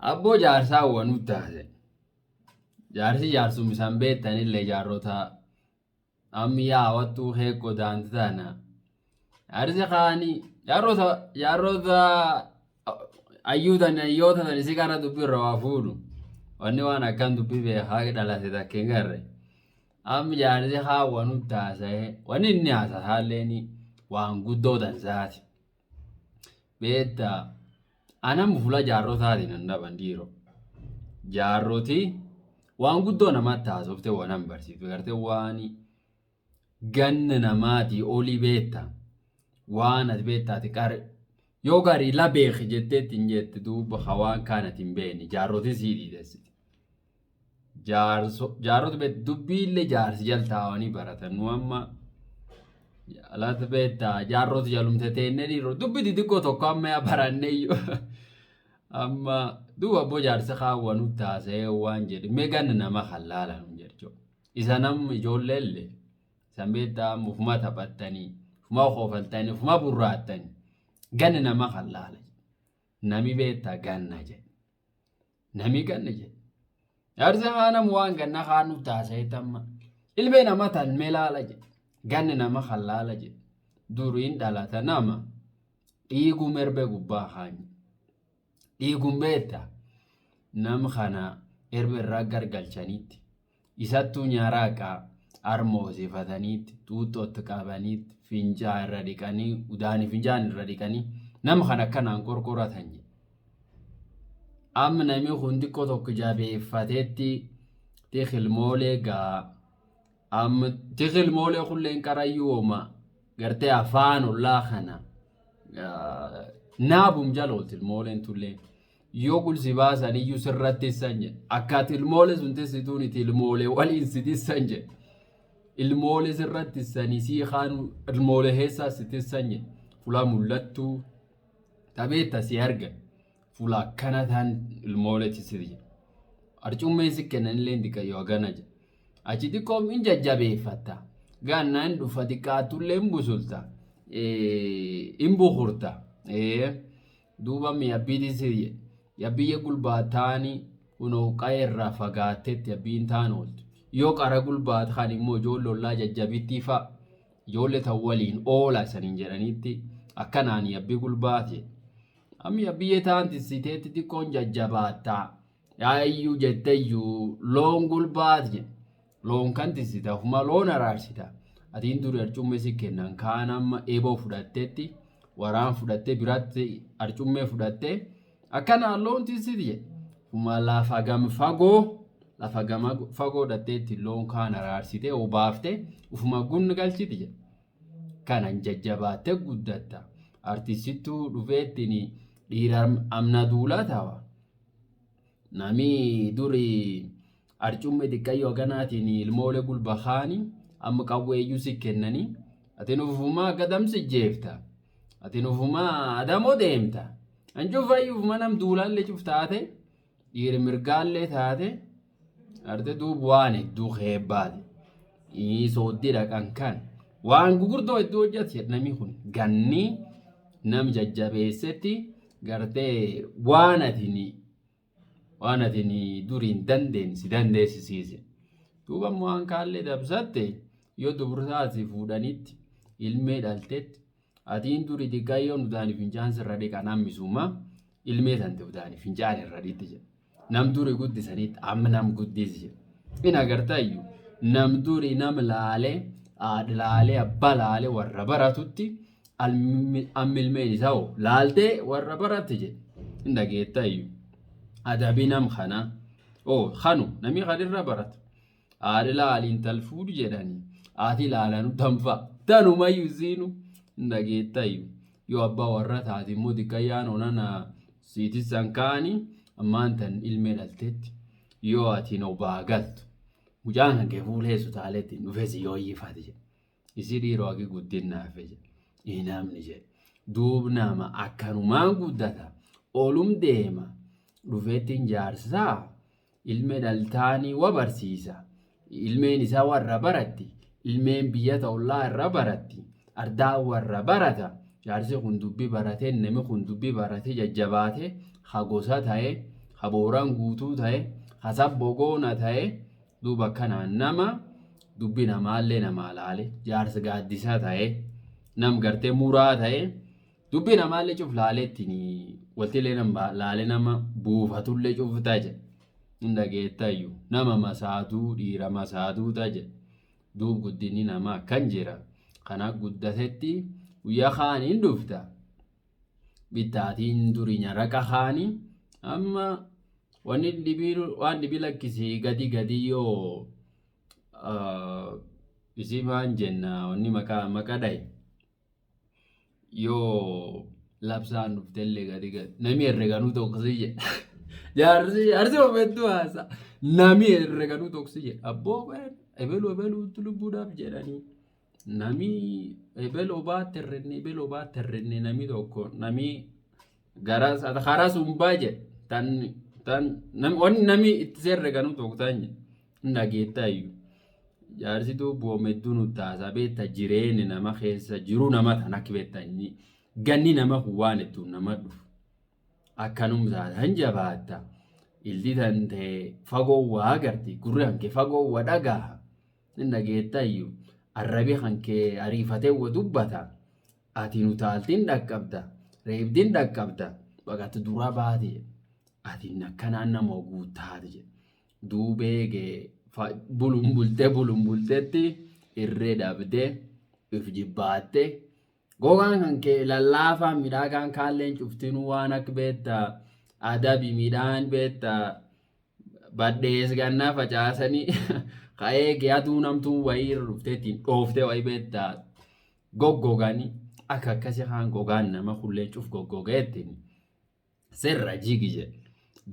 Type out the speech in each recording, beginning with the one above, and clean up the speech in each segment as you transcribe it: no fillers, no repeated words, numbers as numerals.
Abboo jaarsaa wanu taate. Jaarsi jaarsum isaan beektanillee jaarrota ammi yaawattuu heekkoo daanti taana. Jaarsi kaanii jaarrota ayyuutan ayyoota tan isi kana dubbii irra waa fuudhu. Wanni waan akkan dubbii beekaa dhalate takkeen garre. Ammi jaarsi haa wanu taasee wanni inni haasasaalleen waan guddoo dansaati. Beektaa anam fuula jaarrotaatiin hin dhaban dhiiroo. Jaarroti waan guddoo namatti haasofte waan barsiiftu gartee waan ganna namaatii olii beektaa waan ati beektaati qare yoo garii la beeki jetteetti hin jette duuba hawaan kaanati hin beekne jaarroti sii dhiidessiti. Jaarroti beektu dubbiillee jaarsi jaltaawanii baratan nu amma alaatti beektaa jaarroti jalumte teennee dhiiroo dubbi xixiqqoo tokko amma yaa baranneeyyuu. Amma duuba abboo jaarsa kaawwanu taasee waan jedhe meegan nama halaalan jechuudha. Isa nam ijoolleellee isan beektaa ufuma taphattanii ufuma qoofaltanii ufuma burraattanii ganni nama halaala. Nami beektaa ganna jedhe. Nami ganna jedhe. Jaarsa kaanam waan ganna kaanu taasee tamma ilmee nama talmee laala jedhe. Ganni nama halaala jedhe. Duriin dhalata nama dhiiguu merbe gubbaa haanye. Dhiiguun beektaa nam kana erga irraa gargalchaniitti isattuu nyaaraaqa armoosifataniitti xuuxootti qabaniitti finjaa irra dhiqanii udaanii finjaan irra dhiqanii nam kana akkanaan qorqoratan jedhe. Amma namni hundi tokko jabeeffateetti tiqilmoolee gaa amma tiqilmoolee kulleen qarayyuuma gartee afaan ollaa kana naabum jalooti ilmooleen tulleen. Yoo gulsi baasan iyyuu sirratti sanje akkaati ilmoolee sun tessituun itti ilmoolee waliin sitissan jedhe. Ilmoolee sirratti sanii sii kaanu ilmoolee heessaa sitissan jedhe. Fulaa mul'attuu tabeetta si arga. Fulaa akkana ta'an ilmoolee tisiti jedhe. Arcummeen si kennanillee diqayyoo gana jedhe. Achi xiqqoom hin jajjabeeffatta. Gaannaan dhufa xiqqaatullee hin busulta. Hin bukurta. Duuba miyabbiitii sirye yabbiyye gulbaataanii kunoo qayeerraa fagaattetti yabbiin taan ooltu yoo qara gulbaat kan immoo ijoollee ollaa jajjabittii fa'a ijoollee tan waliin oola saniin jedhanitti akkanaan yabbii gulbaate ammi yabbiyye taan tissiteetti xiqqoon jajjabaattaa yaayyuu jetteyyuu loon gulbaat jedhe loon kan tissita ofuma loon araarsita atiin duri arcummee si kennan kaan amma eeboo fudhatteetti waraan fudhattee biratti arcummee fudhattee akkanaan loon tissiti jedhe. Fuma lafa gam fagoo dhatteetti loon kaan araarsitee obaaftee ufuma gunni galchiti jedhe. Kanan jajjabaattee guddatta. Artisittuu dhufeettiin dhiira amna duulaa ta'a. Nami duri arcummee xiqqayyoo ganaatiin ilmoolee gulbahaanii amma qawweeyyuu si kennanii atiin ufumaa gadamsi jeefta. Ati nufumaa adamoo deemta. Anjufayyuu ufuma nam duulaallee cuftaate dhiiri mirgaallee taate arte duuba waan hedduu heebbaate. Sooddiidha kan waan gugurdoo hedduu hojjate namni kun ganni nam jajjabeessetti gartee waan atiin duriin dandeessisiise. Duuba waan kaallee dabsatte yoo dubrtaasi fuudhanitti ilmee dhaltetti. Atiin duri xiqqaayyoon udaanii fincaan sirra dhiqan hammisuma ilmee tante udaanii fincaan irra dhiitti jedhe. Nam duri guddisaniitti amma nam guddisi jedhe. In agartaayyuu nam duri nam laalee haadha laalee abbaa laalee warra baratutti amma ilmeen isaa hoo laaltee warra baratte jedhe. In dhageettaayyuu adabii nam kana kanu namni kanirra baratu. Haadha laaliin talfuudhu jedhanii haati laalanu tanfa tanumayyuu siinu. Ndageettaayyuu yoo abbaa warra taate immoo xiqqayyaan onana siitisan kaanii ammaan tan ilmee dhalteetti yoo atiin obaa galtu mucaan kan kee fuuleessu taaleetti dhufeesi yoo iyyifate jedhe. Isi dhiiroo haqi guddinaafe jedhe. Namni jedhe. Duub nama akkanumaan guddata oolum deema dhufeettiin jaarsaa ilmee dhaltaanii wa barsiisa. Ilmeen isaa warra baratti ilmeen biyya ta'ullaa irra baratti. Ardaa warra barata jaarsi kun dubbii baratee namni kun dubbii baratee jajjabaatee hagosa ta'ee habooraan guutuu ta'e hasabbogoona ta'e duuba kanaan nama dubbi namaallee namaa laale jaarsa gaaddisaa ta'e nam gartee muraa ta'e dubbi namaallee cuf laaleettiin waltillee laale nama buufatullee cuftaa jedhe hin dhageettayyuu nama masaatuu dhiira masaatuu ta'a duub guddinni namaa kan jira kana guddatetti guyyaa kaaniin dhufta bittaatiin durinya raqa kaanii amma waan dhibii lakkisii gadi yoo isii maan jenna wanni maqaa dhaye yoo labsaan dhuftellee gadi nami herreganuu tokkosii jedha jaarsi oofettuu haasa nami herreganuu tokkosii jedha abboo ebeluutti lubbuudhaaf jedhanii nami ebeloo baatterrenne nami tokko nami karaa sumbaa jedha wanni nami itti herreganuu tokko ta'an jedha hin dhageettaayyuu jaarsituu boomedduu nuttaasaa beetta jireenya nama keessa jiruu nama tan akka beettanii ganni nama waan hedduu nama dhufu akkanumsaa tan jabaatta ildi tan ta'e fagoo waa agarti gurri hankee fagoo waa dhagaha hin dhageettaayyuu arrabi hankee ariifatee waa dubbata ati nutaaltiin dhaqqabda reebdiin dhaqqabda baqatti dura baate ati akkanaan nama guuttaate duubeegee bulumbulteetti irree dhabdee if jibbaatte gogaan kan kee lallaafaa midhaagaan kaalleen cuftinuu waan akka beetta adabi midhaan beetta badhees gannaa facaasanii ka'ee geeyatuu namtuu wayii irra dhufteettiin dhooftee wayii beetta goggoganii akka akkasii kaan gogaan nama kullee cuf goggogeettiin sirra jigi jedhe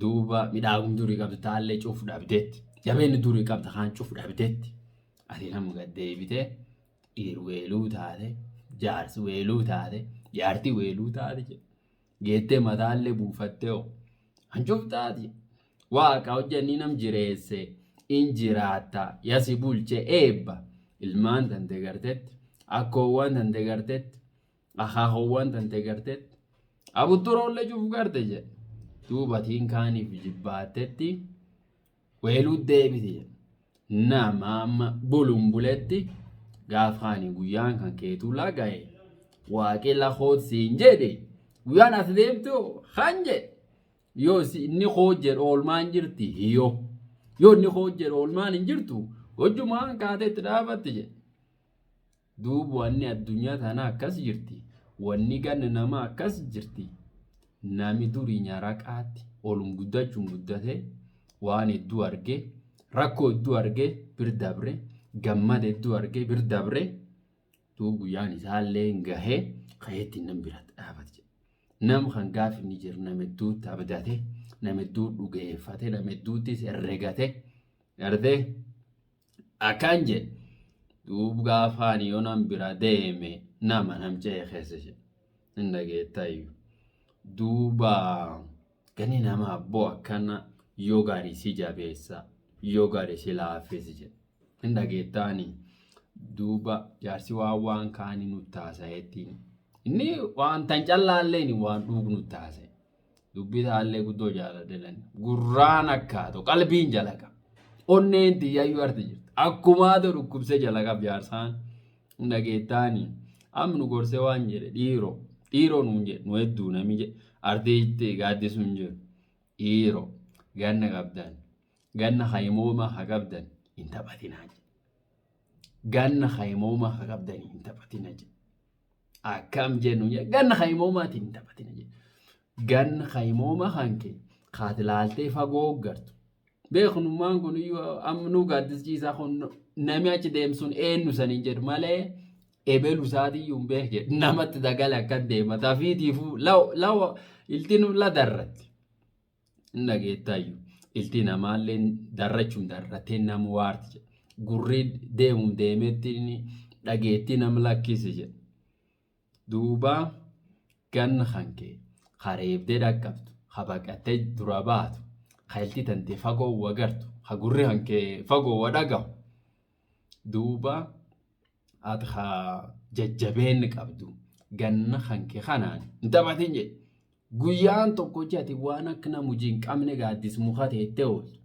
duuba midhaan durii qabdu taallee cuf dhabdeetti. Jabeenni durii qabda kaan cufu dhabdeetti ati nama gaddeebitee dhiir weeluu taate jaarsi weeluu taate jaartii weeluu taate jedhe geettee mataallee buufattee kan cuftaati waaqa hojjannii nam jireesse in jiraatta yasi bulche eebba ilmaan tante gartetti akkoowwan tante gartetti akaakoowwan tante gartetti abutturoollee cufu garte jedhe duubatiin kaaniif jibbaattetti weeluu deebiti nama amma bulumbuletti gaafaanii guyyaan kan keetuu laga'e waaqee lakoot siin jedhe guyyaan as deemtu kan jedhe yoo inni hojjedhu oolmaan jirti yoo inni hojjedhu oolmaan hin jirtu hojjumaan kaateetti dhaabatti jedhe duuba wanni addunyaa tana akkas jirti wanni ganna nama akkas jirti nami durii nyaraqaatti oolum guddachuun guddate waan hedduu arge rakkoo hedduu arge birdabre gammada hedduu arge birdabre duuba guyyaan isaallee hin gahee ka'eetti nam biratti dhaabate nam kan gaafi ni jiru nama hedduutti abdate nama hedduu dhugeeffate nama hedduuttis herregate garte akkaan jedhe duuba gaafaan yoo nam bira deeme nama namchee keessa jedhe hin dhageettaayyuu duuba gani nama abboo akkana yoo gaarii si jabeessa yoo gaarii si laaffisi jedhe hin dhageettaanii duuba jaarsi waan kaanii nuttaasa'ettiin inni waan tan callaalleen waan dhugu nuttaasa'e dubbi taallee guddoo jaaladhelan gurraan akkaatu qalbiin jalaqa onneen xiyyayyuu arti jirti akkumaata dhukkubse jalaqab jaarsaan hin dhageettaanii amnu gorsee waan jedhe dhiiroo nuun jedhe nu hedduu nami jedhe artiitti gaaddisuun jiru dhiiroo ganna qabdan ganna haymooma haa qabdan hin taphatinaa jedhe ganna haymooma haa qabdan hin taphatina jedhe akkam jennu ganna haymoomaati hin taphatina jedhe ganna haymooma hanke kaatilaaltee fagoo gartu beeknummaan kun iyyuu amnuu gaaddisiisaa kun nami achi deemsuun eenyu saniin jedhu malee ebelu isaatiiyyuu hin beek jedhe namatti dagale akkan deemata fiitiifuu lawa iltiin la darratti hin dhageettaayyuu ilti namaallee darrachuun darrattee nama waarti jedhe gurri deemuun deemetti dhageettii nama lakkisi jedhe duuba ganna hankee hareebdee dhaqqabdu habaqattee dura baatu hailti tante fagoo wagartu hagurri hankee fagoo wadhagahu duuba ati haa jajjabeen qabdu ganna hankee kanaan hin taphatin jedhe guyyaan tokko jati waan akka nama hojiin qabne gaaddis muka teettee ooltu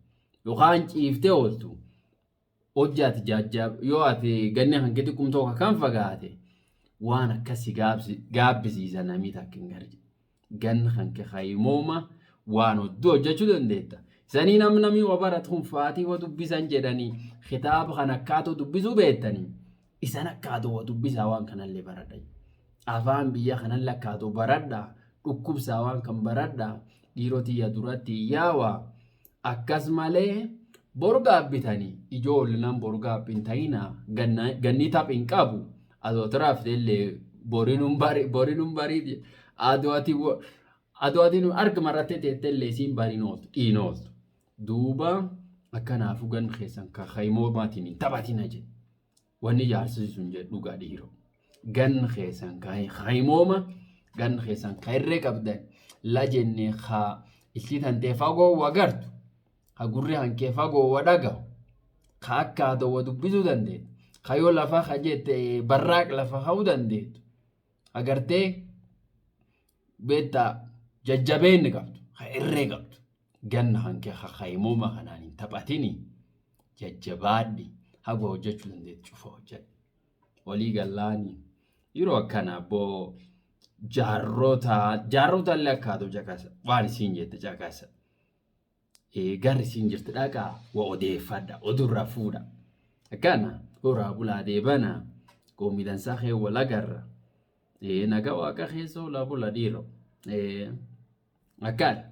yookaan ciiftee ooltu hojjaati jajjab yoo ati ganni hanqiti kumtoo kan fagaate waan akkasi gaabbisiisa namni takkin garje ganna hanqe khaymooma waan oddoo hojjechuu dandeetta sanii namni wabarat kun faatii wa dubbisan jedhanii kitaaba kan akkaatoo dubbisuu beektanii isan akkaatoo wa dubbisaa waan kanallee baradha afaan biyya kanallee akkaatoo baradha dhukkubsaa waan kan baradha dhiiroti ya duratti yaawa akkas malee borgaabbitanii ijoolleen borgaabbin ta'ina ganni taphin qabu adoo tiraafillee borinun barii adootiin arga marattee teettellee siin bariinooltu dhiinooltu duuba akkanaafu gan keessan ka khaymoomaatiin hin taphatina jedhe wanni jaarsisuun jedhu dhugaa dhiiroo gan keessan ka khaymooma gan keessan ka irree qabdan la jennee haa itti tantee fagoo wagartu haa gurri hankee fagoo wadhagahu haa akka adoo dubbisuu dandeetu haa yoo lafa haa jette barraaq lafa haa'uu dandeetu agartee beektaa jajjabeenni qabdu haa irree qabdu ganna hankee haa khaymooma kanaan hin taphatini jajjabaadhi haa hojjechuu dandeetu cufa hojjedhe walii gallaanii yeroo akkanaa boo jaarrota illee akkaatu caqasa waan isiin jette caqasa garri isiin jirti dhaqaa waa odeeffadha odurra fuudha akkana horaa bulaa deebana qoomidansaa kee wal agarra nagaa waaqa keessa olaa bula dhiiroo akkana